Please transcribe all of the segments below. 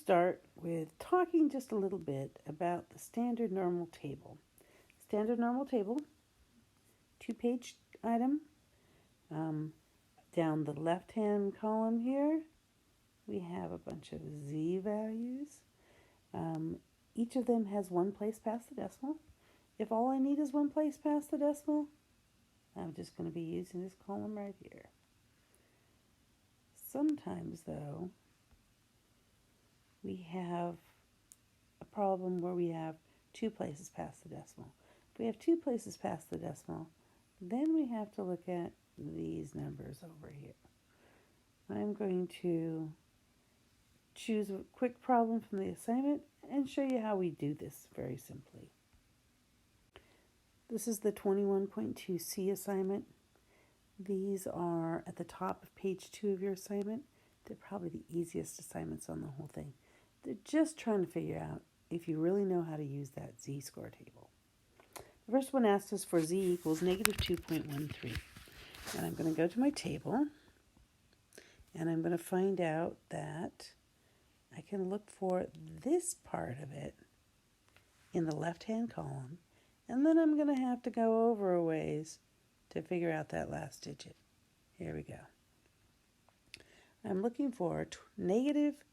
start with talking just a little bit about the standard normal table. Standard normal table, 2-page item. Down the left-hand column here, we have a bunch of z values. Each of them has one place past the decimal. If all I need is one place past the decimal, I'm just going to be using this column right here. Sometimes, though, we have a problem where we have 2 places past the decimal. If we have 2 places past the decimal, then we have to look at these numbers over here. I'm going to choose a quick problem from the assignment and show you how we do this very simply. This is the 21.2C assignment. These are at the top of page 2 of your assignment. They're probably the easiest assignments on the whole thing. They're just trying to figure out if you really know how to use that z-score table. The first one asks us for z equals negative 2.13. And I'm going to go to my table, and I'm going to find out that I can look for this part of it in the left-hand column, and then I'm going to have to go over a ways to figure out that last digit. Here we go. I'm looking for negative,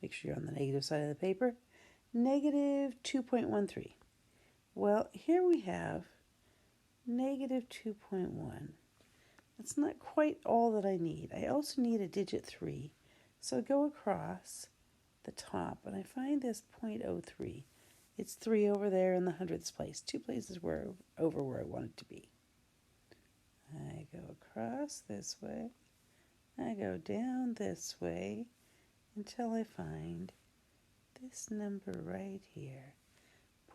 make sure you're on the negative side of the paper, negative 2.13. Well, here we have negative 2.1. That's not quite all that I need. I also need a digit 3. So I go across the top and I find this 0.03. It's 3 over there in the hundredths place, 2 places over where I want it to be. I go across this way. I go down this way until I find this number right here,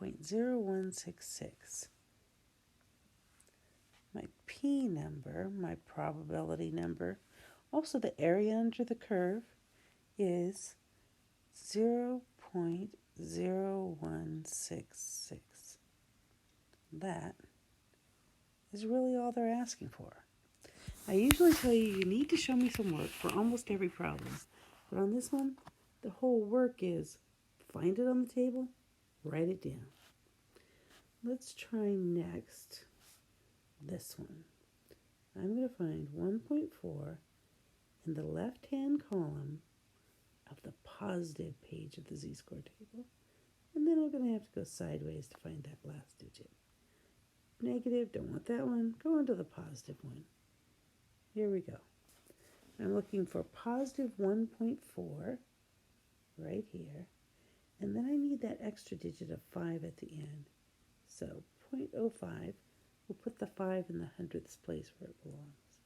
0.0166. My P number, my probability number, also the area under the curve, is 0.0166. That is really all they're asking for. I usually tell you need to show me some work for almost every problem. But on this one, the whole work is find it on the table, write it down. Let's try next this one. I'm going to find 1.4 in the left-hand column of the positive page of the z-score table. And then I'm going to have to go sideways to find that last digit. Negative, don't want that one. Go into the positive one. Here we go. I'm looking for positive 1.4 right here. And then I need that extra digit of 5 at the end. So 0.05. We'll put the 5 in the hundredths place where it belongs.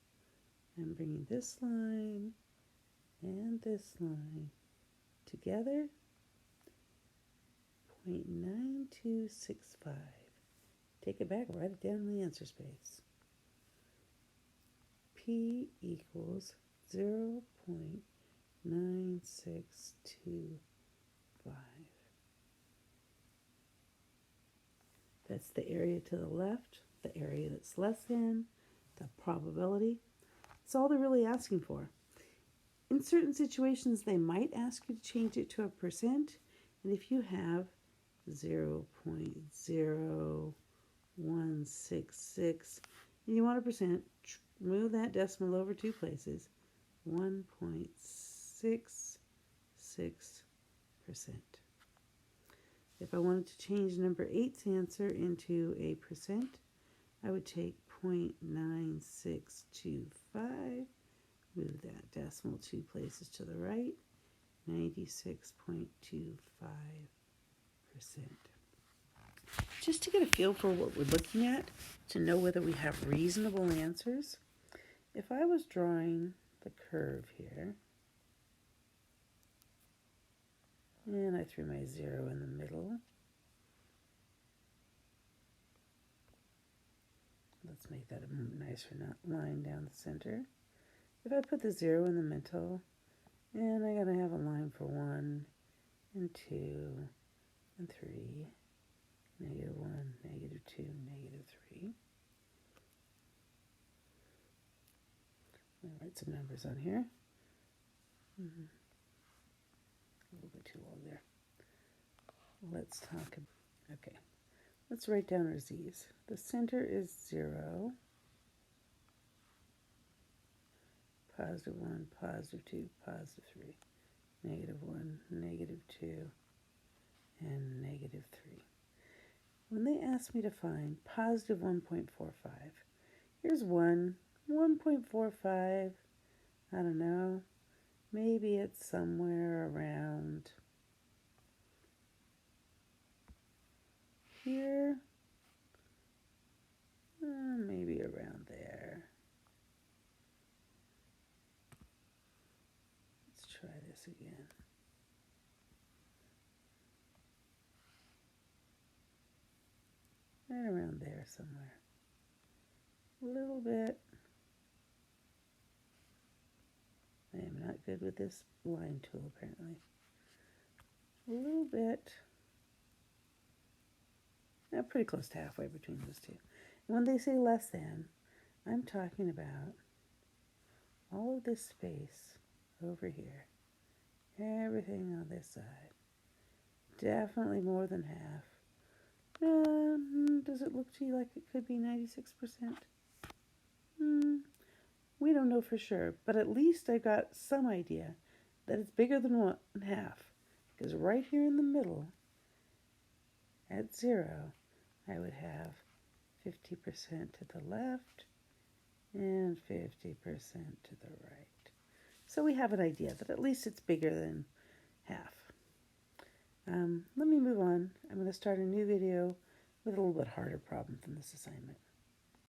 I'm bringing this line and this line together. 0.9265. Take it back, write it down in the answer space. P equals 0.9625. That's the area to the left, the area that's less than, the probability. That's all they're really asking for. In certain situations, they might ask you to change it to a percent, and if you have 0.0166 and you want a percent, move that decimal over 2 places, 1.66%. If I wanted to change number 8's answer into a percent, I would take 0.9625, move that decimal 2 places to the right, 96.25%. Just to get a feel for what we're looking at, to know whether we have reasonable answers, if I was drawing the curve here, and I threw my 0 in the middle, let's make that a nicer line down the center. If I put the 0 in the middle, and I'm going to have a line for 1 and 2 and 3, negative 1, negative 2, negative 3. I'll write some numbers on here. little bit too long there. Let's talk, okay. Let's write down our z's. The center is 0, positive 1, positive 2, positive 3, negative 1, negative 2, and negative 3. When they ask me to find positive 1.45, here's 1, 1.45, I don't know, maybe it's somewhere around here, maybe around there. Let's try this again. Right around there somewhere. A little bit. I am not good with this line tool apparently. A little bit. Now pretty close to halfway between those two. And when they say less than, I'm talking about all of this space over here. Everything on this side. Definitely more than half. Does it look to you like it could be 96%? We don't know for sure, but at least I got some idea that it's bigger than 1/2, because right here in the middle, at 0, I would have 50% to the left and 50% to the right. So we have an idea that at least it's bigger than half. Let me move on. I'm going to start a new video with a little bit harder problem than this assignment.